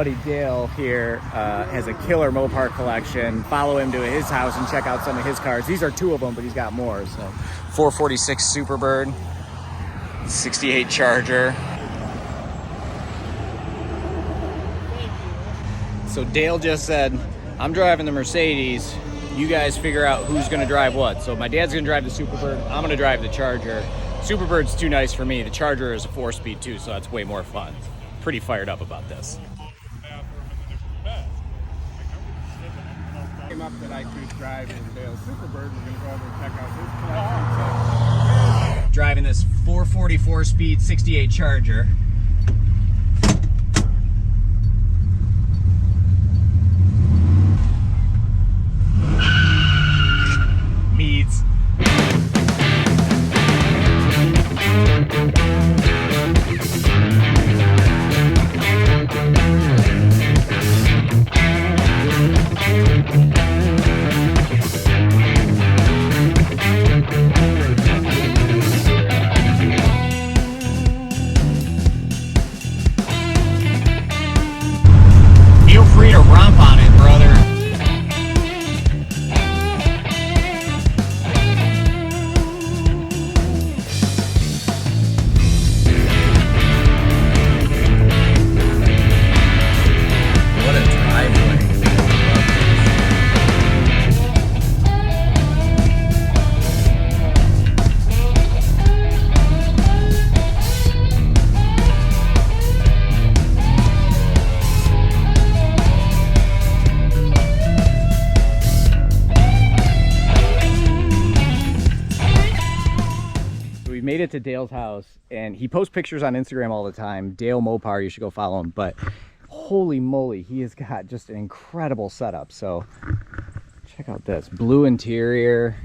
buddy Dale here has a killer Mopar collection. Follow him to his house and check out some of his cars. These are 2 of them, but he's got more. So 446 Superbird, 68 Charger. So Dale just said, I'm driving the Mercedes. You guys figure out who's gonna drive what. So my dad's gonna drive the Superbird. I'm gonna drive the Charger. Superbird's too nice for me. The Charger is a 4-speed too, so that's way more fun. Pretty fired up about this. Came up that I could drive in Dale's Superbird. We're gonna go over and check out his collection. Driving this 444 speed 68 Charger. Meads. Feel free to romp on it, brother. What a driveway. We made it to Dale's house, and he posts pictures on Instagram all the time. Dale Mopar, you should go follow him. But holy moly, he has got just an incredible setup. So check out this blue interior,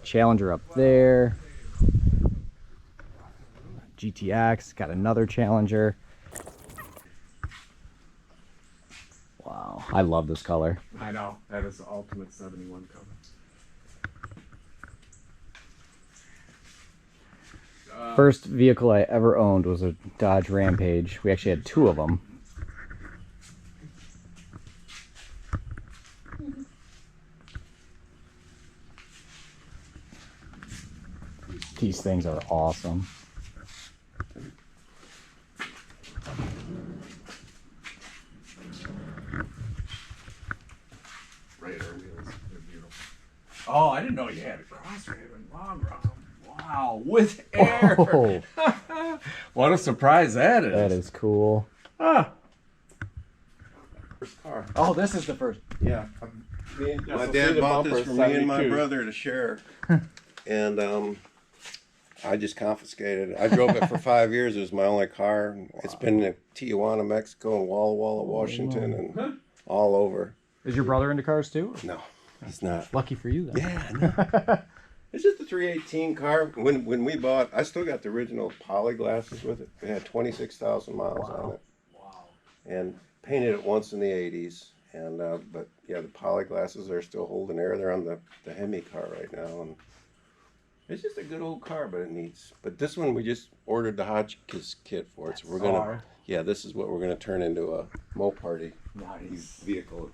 Challenger up there, GTX, got another Challenger. Wow, I love this color. I know, that is the ultimate 71 color. First vehicle I ever owned was a Dodge Rampage. We actually had 2 of them. These things are awesome. Radar wheels, they're beautiful. Oh, I didn't know you had a crossrail and long run. Wow, with air. Oh. What a surprise that is. That is cool. Ah. First car. Oh, this is the first. Yeah. My dad bought this for me and my brother to share. And I just confiscated it. I drove it for 5 years. It was my only car. Wow. It's been in Tijuana, Mexico, and Walla Walla, Washington, and all over. Is your brother into cars too? No, he's not. Lucky for you then. Yeah, no. It's just a 318 car. When we bought, I still got the original poly glasses with it. It had 26,000 miles on it. Wow. And painted it once in the 80s. And but yeah, the poly glasses are still holding air. They're on the Hemi car right now. And it's just a good old car, but it needs. But this one we just ordered the Hotchkiss kit for it. So we're gonna. Yeah, this is what we're gonna turn into a Moparty vehicle.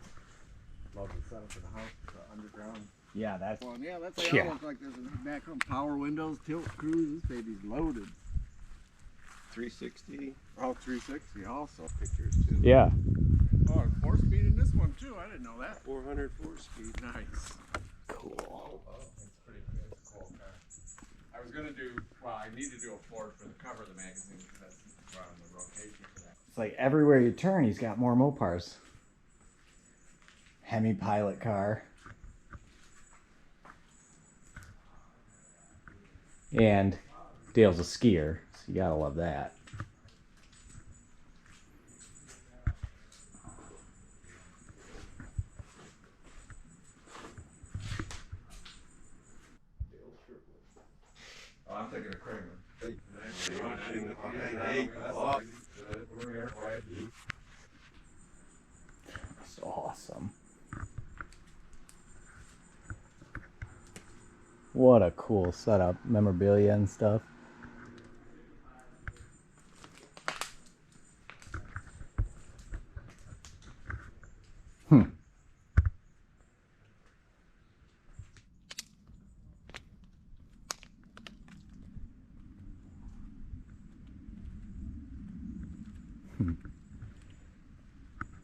Love the setup of the house, the underground. Yeah, that's. Well, yeah, that's what it looks like. There's a back home power windows, tilt cruise. This baby's loaded. 360. Oh, 360 also. Pictures too. Yeah. Oh, 4-speed in this one too. I didn't know that. 404 speed. Nice. Cool. Oh, it's pretty good. It's a cool car. I was gonna do. Well, I need to do a Ford for the cover of the magazine because that's on the rotation for that. It's like everywhere you turn, he's got more Mopars. Hemi pilot car. And Dale's a skier, so you gotta love that. Oh, I'm thinking of Kramer. That's awesome. What a cool setup, memorabilia and stuff.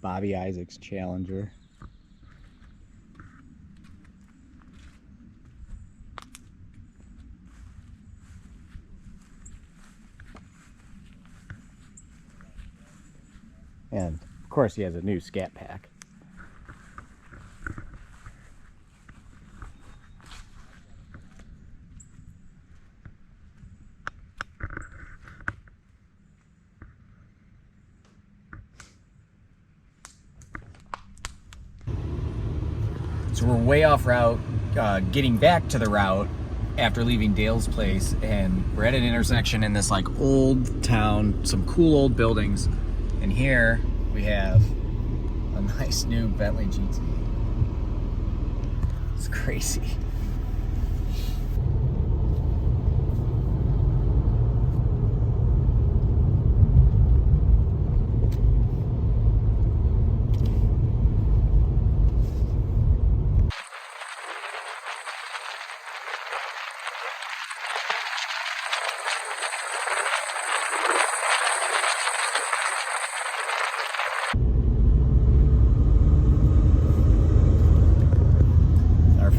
Bobby Isaac's Challenger. And of course he has a new Scat Pack. So we're way off route, getting back to the route after leaving Dale's place, and we're at an intersection in this like old town, some cool old buildings, and here we have a nice new Bentley GT. It's crazy.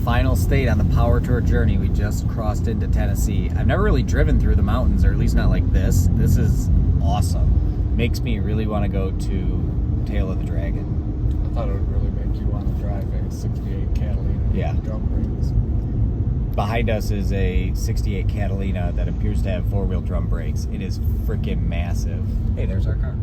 Final state on the power tour journey. We just crossed into Tennessee. I've never really driven through the mountains, or at least not like this. This is awesome. Makes me really want to go to Tail of the Dragon. I thought it would really make you want to drive a 68 Catalina. Yeah. Drum brakes. Behind us is a 68 Catalina that appears to have four-wheel drum brakes. It is freaking massive. Hey, there's our car.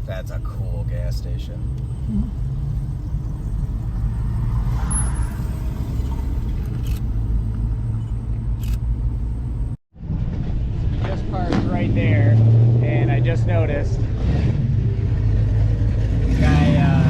That's a cool gas station. We just parked right there, and I just noticed this guy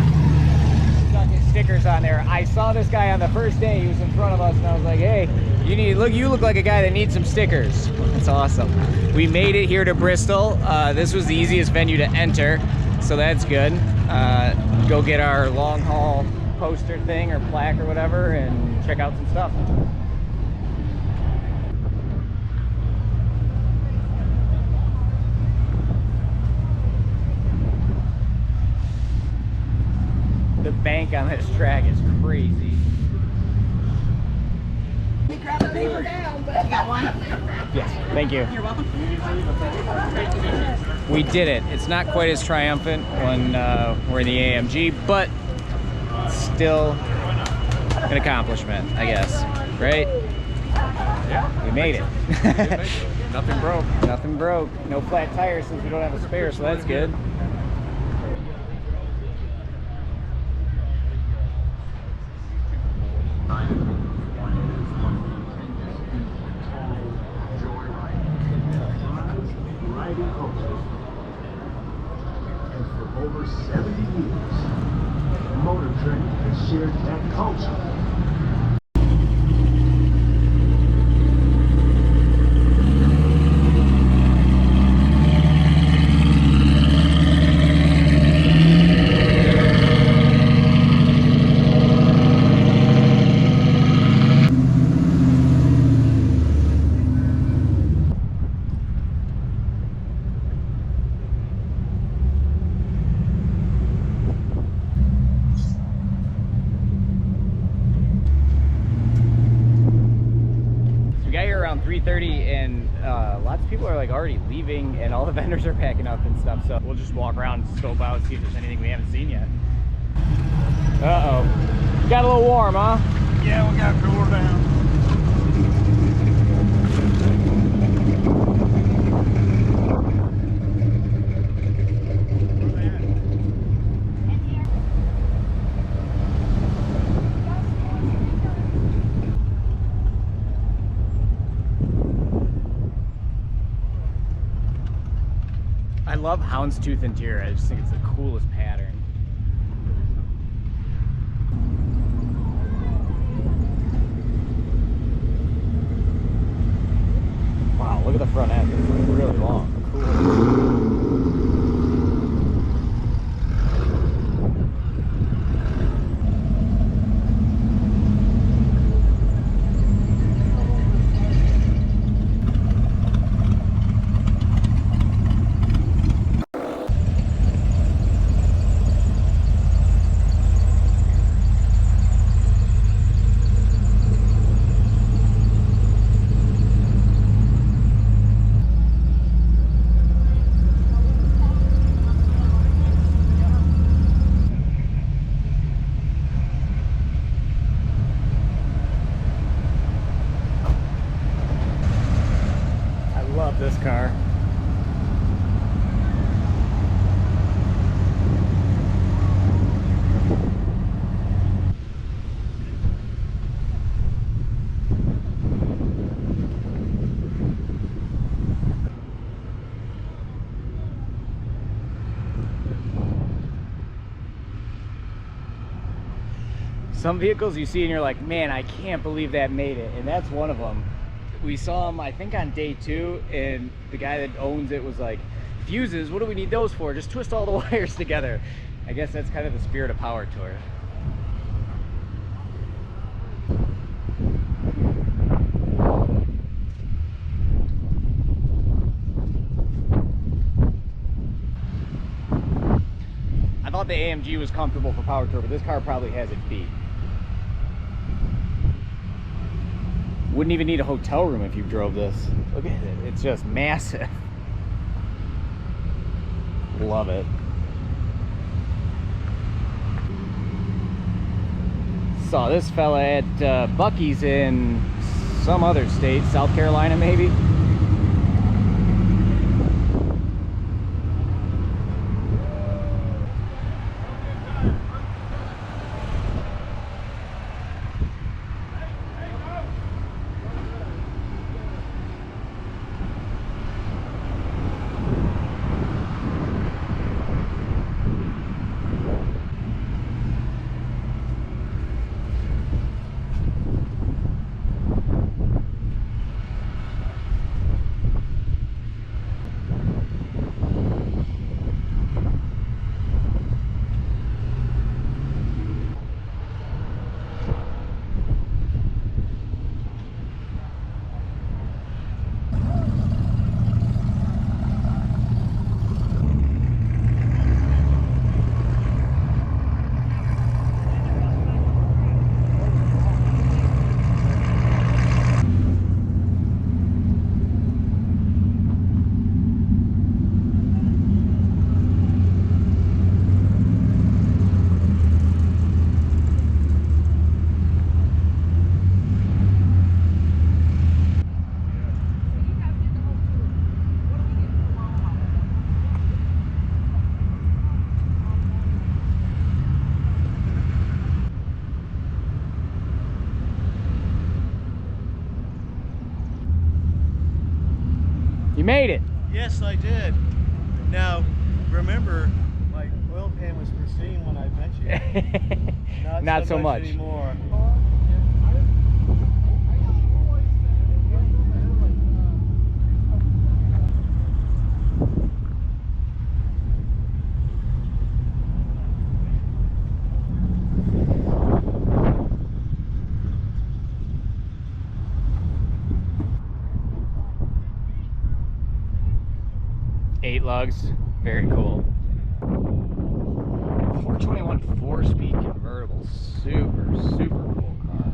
stuck his stickers on there. I saw this guy on the first day. He was in front of us, and I was like, "Hey, you look like a guy that needs some stickers." That's awesome. We made it here to Bristol. This was the easiest venue to enter, so that's good. Go get our long haul poster thing or plaque or whatever and check out some stuff. The bank on this track is crazy. Grab the paper down, but you got one? Yes, thank you. You're welcome. We did it. It's not quite as triumphant when we're in the AMG, but still an accomplishment, I guess. Right? Yeah. We made it. Nothing broke. Nothing broke. No flat tires since we don't have a spare, so that's good. For over 70 years, Motor Trend has shared that culture. Around 3:30, and lots of people are like already leaving, and all the vendors are packing up and stuff, so we'll just walk around and scope out, see if there's anything we haven't seen yet. Got a little warm, huh? Yeah, we got to cool her down. I love houndstooth interior. I just think it's the coolest pattern. Wow, look at the front end. It's really long. Cool. Love this car. Some vehicles you see and you're like, man, I can't believe that made it, and that's one of them. We saw him, I think, on day 2, and the guy that owns it was like, fuses, what do we need those for? Just twist all the wires together. I guess that's kind of the spirit of Power Tour. I thought the AMG was comfortable for Power Tour, but this car probably has it beat. Wouldn't even need a hotel room if you drove this. Look at it, it's just massive. Love it. Saw this fella at Buc-ee's in some other state, South Carolina maybe. You made it. Yes, I did. Now, remember, my oil pan was pristine when I met you. Not so much anymore. Eight lugs, very cool. 421 4-speed convertible, super cool car.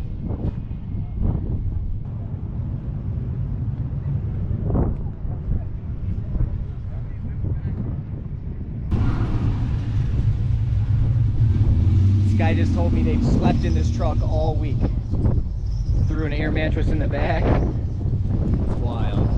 This guy just told me they've slept in this truck all week. Threw an air mattress in the back. It's wild.